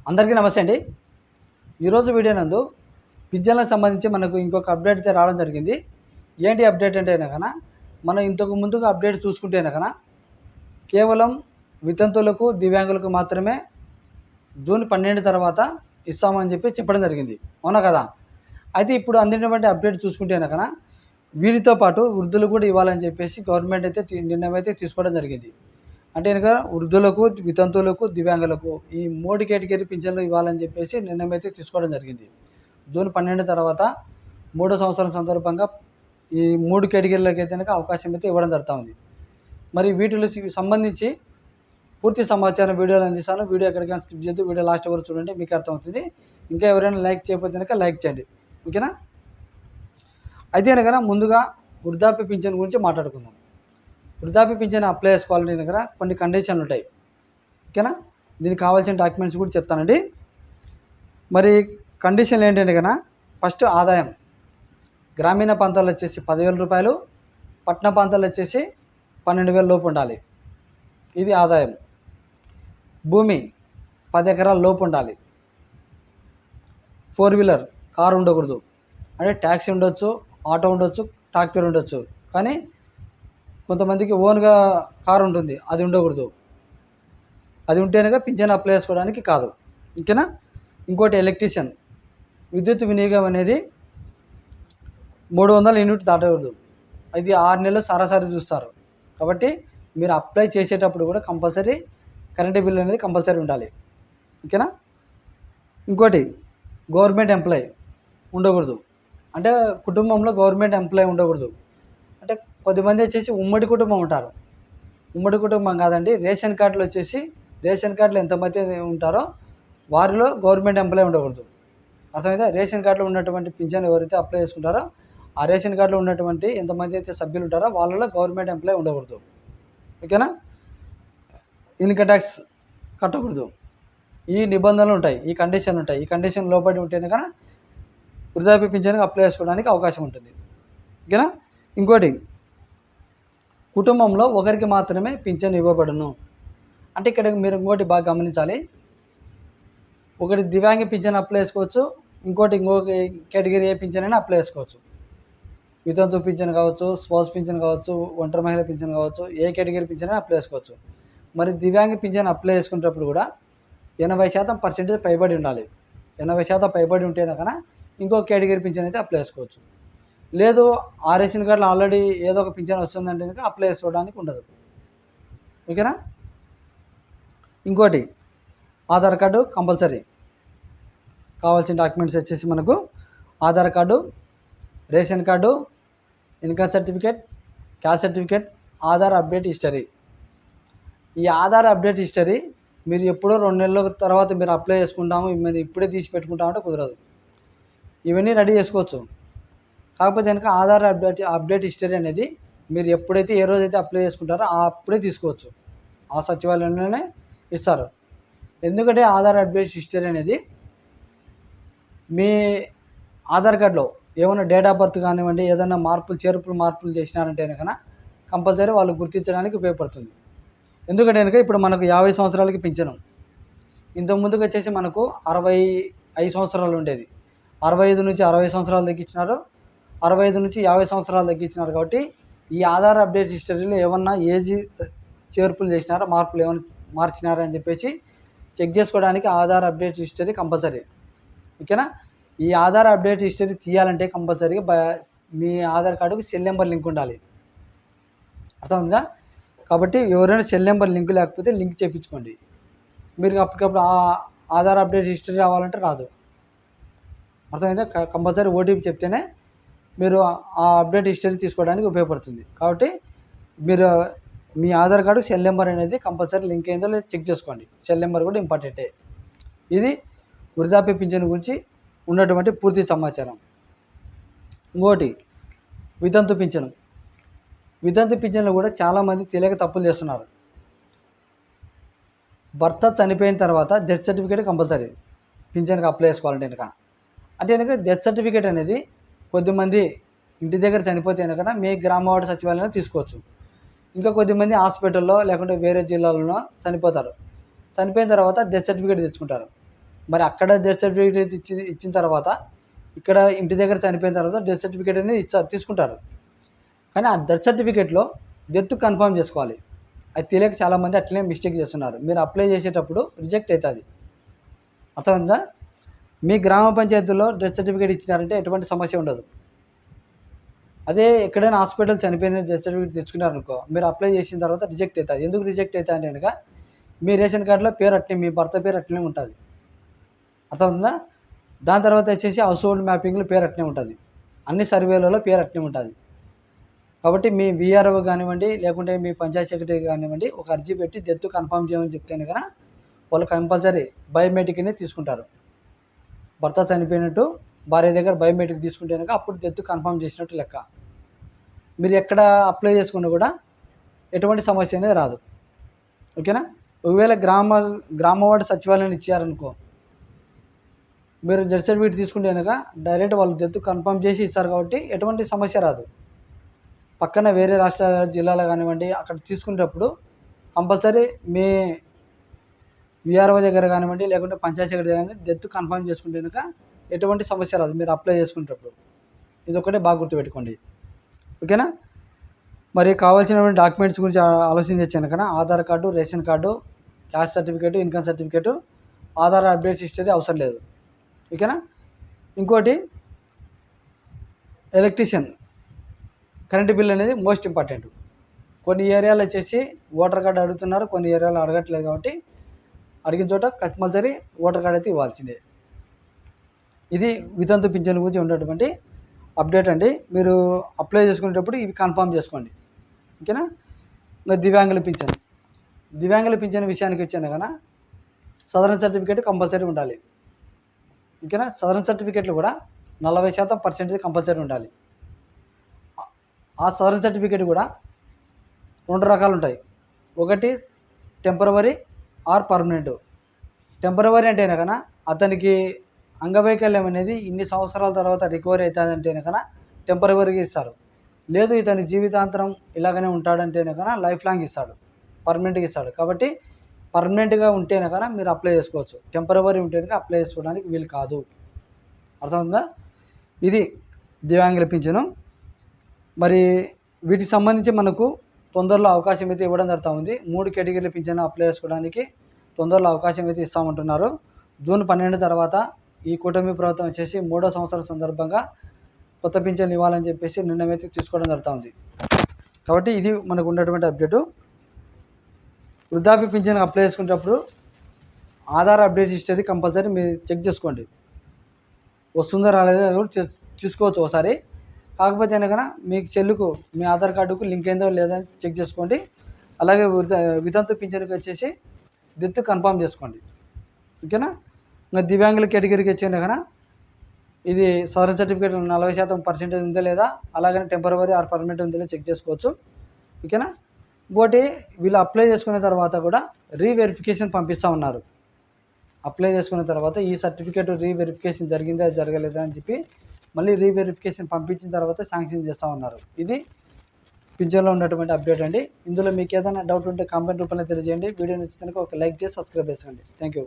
అందరికీ నమస్తే అండి. ఈరోజు వీడియో నందు పింఛన్లకు సంబంధించి మనకు ఇంకొక అప్డేట్ అయితే రావడం జరిగింది. ఏంటి అప్డేట్ అంటే కనుక మనం ఇంతకు ముందుగా అప్డేట్ చూసుకుంటే కనుక కేవలం వితంతువులకు, దివ్యాంగులకు మాత్రమే జూన్ 12 తర్వాత ఇస్తామని చెప్పడం జరిగింది. అవునా కదా? అయితే ఇప్పుడు అందినటువంటి అప్డేట్ చూసుకుంటే కనుక వీరితో పాటు వృద్ధులు కూడా ఇవ్వాలని చెప్పేసి గవర్నమెంట్ అయితే నిర్ణయం అయితే తీసుకోవడం జరిగింది. అంటే కనుక వృద్ధులకు, వితంతువులకు, దివ్యాంగులకు ఈ 3 కేటగిరీ పింఛన్లు ఇవ్వాలని చెప్పేసి నిర్ణయం అయితే తీసుకోవడం జరిగింది. జూన్ 12 తర్వాత 3వ సంవత్సరం సందర్భంగా ఈ 3 కేటగిరీలకు అయితే కనుక అవకాశం అయితే ఇవ్వడం జరుగుతూ ఉంది. మరి వీటిలో సంబంధించి పూర్తి సమాచారం వీడియోలో అందిస్తాను. వీడియో ఎక్కడికైనా స్కిప్ చేయొద్దు. వీడియో లాస్ట్ వరకు చూడండి, మీకు అర్థమవుతుంది. ఇంకా ఎవరైనా లైక్ చేయకపోతే కనుక లైక్ చేయండి, ఓకేనా? అయితే కనుక ముందుగా వృద్ధాప్య పింఛన్ గురించి మాట్లాడుకుందాం. వృద్ధాప్య పింఛన్ అప్లై చేసుకోవాలంటే దగ్గర కొన్ని కండిషన్లు ఉంటాయి, ఓకేనా? దీనికి కావాల్సిన డాక్యుమెంట్స్ కూడా చెప్తానండి. మరి కండిషన్లు ఏంటంటే కనుక ఫస్ట్ ఆదాయం గ్రామీణ ప్రాంతాల్లో వచ్చేసి 10,000 రూపాయలు, పట్టణ ప్రాంతాల్లో వచ్చేసి 12,000 లోపు ఉండాలి. ఇది ఆదాయం. భూమి 10 ఎకరాల లోపు ఉండాలి. 4 వీలర్ కారు ఉండకూడదు. అంటే ట్యాక్సీ ఉండొచ్చు, ఆటో ఉండొచ్చు, ట్రాక్టర్ ఉండొచ్చు, కానీ కొంతమందికి ఓన్గా కారు ఉంటుంది, అది ఉండకూడదు. అది ఉంటేనే పింఛన్ అప్లై చేసుకోవడానికి కాదు, ఓకేనా? ఇంకోటి ఎలక్ట్రీషియన్, విద్యుత్ వినియోగం అనేది 300 యూనిట్ దాటకూడదు. అది 6 నెలలు సరాసరి చూస్తారు. కాబట్టి మీరు అప్లై చేసేటప్పుడు కూడా కంపల్సరీ కరెంటు బిల్ అనేది కంపల్సరీ ఉండాలి, ఓకేనా? ఇంకోటి గవర్నమెంట్ ఎంప్లాయ్ ఉండకూడదు. అంటే కుటుంబంలో గవర్నమెంట్ ఎంప్లాయ్ ఉండకూడదు. అంటే కొద్దిమంది వచ్చేసి ఉమ్మడి కుటుంబం ఉంటారు. ఉమ్మడి కుటుంబం కాదండి, రేషన్ కార్డులో వచ్చేసి రేషన్ కార్డులో ఎంతమంది ఉంటారో వారిలో గవర్నమెంట్ ఎంప్లాయ్ ఉండకూడదు. అర్థమైతే? రేషన్ కార్డులో ఉన్నటువంటి పింఛన్ ఎవరైతే అప్లై చేసుకుంటారో ఆ రేషన్ కార్డులో ఉన్నటువంటి ఎంతమంది అయితే సభ్యులు ఉంటారో వాళ్ళలో గవర్నమెంట్ ఎంప్లాయ్ ఉండకూడదు, ఓకేనా? ఇన్కమ్ ట్యాక్స్ కట్టకూడదు. ఈ నిబంధనలు ఉంటాయి, ఈ కండిషన్లు ఉంటాయి. ఈ కండిషన్ లోబడి ఉంటేనే కనుక వృద్ధాప్య పింఛన్కి అప్లై చేసుకోవడానికి అవకాశం ఉంటుంది, ఓకేనా? ఇంకోటి కుటుంబంలో ఒకరికి మాత్రమే పింఛన్ ఇవ్వబడును. అంటే ఇక్కడ మీరు ఇంకోటి బాగా గమనించాలి. ఒకటి దివ్యాంగ పింఛన్ అప్లై చేసుకోవచ్చు, ఇంకొక కేటగిరీ ఏ పింఛన్ అయినా అప్లై చేసుకోవచ్చు. వితంతు పింఛన్ కావచ్చు, స్పౌస్ పింఛన్ కావచ్చు, ఒంటరి మహిళ పింఛన్ కావచ్చు, ఏ కేటగిరీ పింఛన్ అయినా అప్లై చేసుకోవచ్చు. మరి దివ్యాంగ పింఛన్ అప్లై చేసుకునేటప్పుడు కూడా 80% పైబడి ఉండాలి. 80% పైబడి ఉంటేనే కన్నా ఇంకో కేటగిరీ పింఛన్ అయితే అప్లై చేసుకోవచ్చు. లేదు ఆ రేషన్ కార్డులో ఆల్రెడీ ఏదో ఒక పింఛన్ వస్తుందంటే కనుక అప్లై చేసుకోవడానికి ఉండదు, ఓకేనా? ఇంకోటి ఆధార్ కార్డు కంపల్సరీ. కావాల్సిన డాక్యుమెంట్స్ వచ్చేసి మనకు Aadhaar card, ration card, income certificate, caste certificate, Aadhaar update history. ఈ ఆధార్ అప్డేట్ హిస్టరీ మీరు ఎప్పుడో 2 నెలల తర్వాత మీరు అప్లై చేసుకుంటాము, మీరు ఇప్పుడే తీసి పెట్టుకుంటామంటే కుదరదు. ఇవన్నీ రెడీ చేసుకోవచ్చు. కాకపోతే కనుక ఆధార్ అప్డేట్ హిస్టరీ అనేది మీరు ఎప్పుడైతే ఏ రోజైతే అప్లై చేసుకుంటారో అప్పుడే తీసుకోవచ్చు. ఆ సచివాలయంలోనే ఇస్తారు. ఎందుకంటే ఆధార్ అప్డేట్ హిస్టరీ అనేది మీ ఆధార్ కార్డులో ఏమైనా డేట్ ఆఫ్ బర్త్ కానివ్వండి, ఏదైనా మార్పులు చేసినారంటే కనుక కంపల్సరీ వాళ్ళు గుర్తించడానికి ఉపయోగపడుతుంది. ఎందుకంటే కనుక ఇప్పుడు మనకు 50 సంవత్సరాలకి పింఛను. ఇంతకుముందుకు వచ్చేసి మనకు 65 సంవత్సరాలు ఉండేది. 65 నుంచి 60 సంవత్సరాలు తగ్గించినారు, 65 నుంచి 50 సంవత్సరాలు తగ్గించినారు. కాబట్టి ఈ ఆధార్ అప్డేట్ హిస్టరీలో ఏమన్నా ఏజ్ చేర్పులు చేసినారా, మార్పులు ఏమైనా మార్చినారా అని చెప్పేసి చెక్ చేసుకోవడానికి ఆధార్ అప్డేట్ హిస్టరీ కంపల్సరీ, ఓకేనా? ఈ ఆధార్ అప్డేట్ హిస్టరీ తీయాలంటే కంపల్సరీగా మీ ఆధార్ కార్డుకి సెల్ నెంబర్ లింక్ ఉండాలి. అర్థమైందా? కాబట్టి ఎవరైనా సెల్ నెంబర్ లింక్ లేకపోతే లింక్ చేయించుకోండి. మీరు అప్పటికప్పుడు ఆధార్ అప్డేట్ హిస్టరీ రావాలంటే రాదు. అర్థమైందా? కంపల్సరీ ఓటీపీ చెప్తేనే మీరు ఆ అప్డేట్ హిస్టరీ తీసుకోవడానికి ఉపయోగపడుతుంది. కాబట్టి మీరు మీ ఆధార్ కార్డు సెల్ నెంబర్ అనేది కంపల్సరీ లింక్ అయిందో లేదో చెక్ చేసుకోండి. సెల్ నెంబర్ కూడా ఇంపార్టెంటే. ఇది వృద్ధాప్య పింఛన్ గురించి ఉన్నటువంటి పూర్తి సమాచారం. ఇంకోటి వితంతు పింఛను. వితంతు పింఛన్లు కూడా చాలామంది తెలియక తప్పులు చేస్తున్నారు. భర్త చనిపోయిన తర్వాత డెత్ సర్టిఫికేట్ కంపల్సరీ పింఛన్కి అప్లై చేసుకోవాలంటే కనుక. అంటే కనుక డెత్ సర్టిఫికేట్ అనేది కొద్దిమంది ఇంటి దగ్గర చనిపోతే కనుక మీ గ్రామ వార్డు సచివాలయంలో తీసుకోవచ్చు. ఇంకా కొద్దిమంది హాస్పిటల్లో లేకుంటే వేరే జిల్లాలలో చనిపోతారు. చనిపోయిన తర్వాత డెత్ సర్టిఫికేట్ తెచ్చుకుంటారు. మరి అక్కడ డెత్ సర్టిఫికేట్ ఇచ్చిన తర్వాత ఇక్కడ ఇంటి దగ్గర చనిపోయిన తర్వాత డెత్ సర్టిఫికేట్ అనేది తీసుకుంటారు. కానీ ఆ డెత్ సర్టిఫికేట్లో డెత్ కన్ఫర్మ్ చేసుకోవాలి. అది తెలియక చాలామంది అట్లనే మిస్టేక్ చేస్తున్నారు. మీరు అప్లై చేసేటప్పుడు రిజెక్ట్ అవుతుంది. అర్థమైందా? మీ గ్రామ పంచాయతీలో డెత్ సర్టిఫికేట్ ఇచ్చినారంటే ఎటువంటి సమస్య ఉండదు. అదే ఎక్కడైనా హాస్పిటల్ చనిపోయిన డెత్ సర్టిఫికేట్ తెచ్చుకున్నారనుకో, మీరు అప్లై చేసిన తర్వాత రిజెక్ట్ అవుతుంది. ఎందుకు రిజెక్ట్ అవుతుంది అంటే కనుక మీ రేషన్ కార్డులో పేరు అట్లే, మీ భర్త పేరు అట్లనే ఉంటుంది. అర్థమైందా? దాని తర్వాత వచ్చేసి హౌస్ హోల్డ్ మ్యాపింగ్లో పేరు అట్లనే ఉంటుంది. అన్ని సర్వేలలో పేరు అట్లనే ఉంటుంది. కాబట్టి మీ వీఆర్ఓ కానివ్వండి, లేకుంటే మీ పంచాయత్ సెక్రటరీ కానివ్వండి, ఒక అర్జీ పెట్టి డెత్ కన్ఫర్మ్ చేయమని చెప్తేనే కదా వాళ్ళు కంపల్సరీ బయోమెట్రిక్ని తీసుకుంటారు. భర్త చనిపోయినట్టు భార్య దగ్గర బయోమెట్రిక్ తీసుకుంటేనే అప్పుడు డెత్ కన్ఫర్మ్ చేసినట్టు లెక్క. మీరు ఎక్కడ అప్లై చేసుకున్నా కూడా ఎటువంటి సమస్య అనేది రాదు. ఓకేనా? ఒకవేళ గ్రామ వార్డు సచివాలయం ఇచ్చారనుకో, మీరు డెత్ సర్టిఫికేట్ తీసుకుంటే కనుక డైరెక్ట్ వాళ్ళు డెత్ కన్ఫర్మ్ చేసి ఇస్తారు కాబట్టి ఎటువంటి సమస్య రాదు. పక్కన వేరే రాష్ట్ర జిల్లాలో కానివ్వండి, అక్కడ తీసుకునేటప్పుడు కంపల్సరీ మీ వీఆర్ఓ దగ్గర కానివ్వండి, లేకుంటే పంచాయతీ సెక్రటరీ కానీ డెత్ కన్ఫర్మ్ చేసుకుంటే కనుక ఎటువంటి సమస్య రాదు మీరు అప్లై చేసుకునేటప్పుడు. ఇది ఒకటే బాగా గుర్తుపెట్టుకోండి. ఓకేనా? మరి కావాల్సినటువంటి డాక్యుమెంట్స్ గురించి ఆలోచించాను కనుక Aadhaar card, ration card, caste certificate, income certificate, Aadhaar update history అవసరం లేదు. ఓకేనా? ఇంకోటి ఎలక్ట్రీషియన్ కరెంటు బిల్ అనేది మోస్ట్ ఇంపార్టెంట్. కొన్ని ఏరియాలో వచ్చేసి ఓటర్ కార్డు అడుగుతున్నారు, కొన్ని ఏరియాలో అడగట్లేదు. కాబట్టి అడిగిన చోట కంపల్సరీ ఓటర్ కార్డు అయితే ఇవ్వాల్సిందే. ఇది వితంతు పింఛన్ గురించి ఉన్నటువంటి అప్డేట్ అండి. మీరు అప్లై చేసుకునేటప్పుడు ఇవి కన్ఫర్మ్ చేసుకోండి. ఓకేనా? ఇంకా దివ్యాంగుల పింఛన్ విషయానికి వచ్చాను కదా, సదరన్ సర్టిఫికేట్ కంపల్సరీ ఉండాలి. ఓకేనా? సదరన్ సర్టిఫికేట్లు కూడా 40% కంపల్సరీ ఉండాలి. ఆ సదరన్ సర్టిఫికేట్ కూడా 2 రకాలు ఉంటాయి. ఒకటి టెంపరవరీ ఆర్ పర్మనెంట్. టెంపరవరీ అంటే కనుక అతనికి అంగవైకల్యం అనేది ఇన్ని సంవత్సరాల తర్వాత రికవరీ అవుతుందంటే కనుక టెంపరవరీగా ఇస్తారు. లేదు ఇతని జీవితాంతరం ఇలాగనే ఉంటాడంటే కనుక లైఫ్ లాంగ్ ఇస్తాడు, పర్మనెంట్గా ఇస్తాడు. కాబట్టి పర్మనెంట్గా ఉంటేనే కనుక మీరు అప్లై చేసుకోవచ్చు. టెంపరవరీ ఉంటే కనుక అప్లై చేసుకోవడానికి వీలు కాదు. అర్థమవుతుందా? ఇది దివ్యాంగుల పింఛను. మరి వీటికి సంబంధించి మనకు తొందరలో అవకాశం అయితే ఇవ్వడం జరుగుతూ ఉంది. 3 కేటగిరీల పింఛను అప్లై చేసుకోవడానికి తొందరలో అవకాశం అయితే ఇస్తామంటున్నారు. జూన్ 12 తర్వాత ఈ కూటమి ప్రభుత్వం వచ్చేసి 3వ సంవత్సరం సందర్భంగా కొత్త పింఛన్ ఇవ్వాలని చెప్పేసి నిర్ణయం అయితే తీసుకోవడం జరుగుతూ ఉంది. కాబట్టి ఇది మనకు ఉన్నటువంటి అప్డేటు. వృద్ధాప్య పింఛన్ అప్లై చేసుకునేటప్పుడు ఆధార్ అప్డేట్ హిస్టరీ కంపల్సరీ మీరు చెక్ చేసుకోండి. వస్తుందో రాలేదో కూడా చూసుకోవచ్చు ఒకసారి. కాకపోతే కనుక మీకు సెల్లుకు మీ ఆధార్ కార్డుకు లింక్ అయిందో లేదా చెక్ చేసుకోండి. అలాగే వితంతు పింఛన్కి వచ్చేసి డెత్ కన్ఫర్మ్ చేసుకోండి. ఓకేనా? ఇంకా దివ్యాంగుల కేటగిరీకి వచ్చేది కనుక ఇది సదరన్ సర్టిఫికేట్ 40% ఉందా లేదా, అలాగనే టెంపరవరీ ఆర్ పర్మనెంట్ ఉందో లేదా చెక్ చేసుకోవచ్చు. ఓకేనా? ఇంకోటి వీళ్ళు అప్లై చేసుకున్న తర్వాత కూడా రీవెరిఫికేషన్ పంపిస్తూ ఉన్నారు. అప్లై చేసుకున్న తర్వాత ఈ సర్టిఫికేట్ రీవెరిఫికేషన్ జరిగిందా జరగలేదా అని చెప్పి మళ్ళీ రీవెరిఫికేషన్ పంపించిన తర్వాత శాంక్షన్ చేస్తూ ఉన్నారు. ఇది పింఛన్లో ఉన్నటువంటి అప్డేట్ అండి. ఇందులో మీకు ఏదైనా డౌట్ ఉంటే కామెంట్ రూపంలో తెలియజేయండి. వీడియో నచ్చితే ఒక లైక్ చేసి సబ్స్క్రైబ్ చేసుకోండి. Thank you.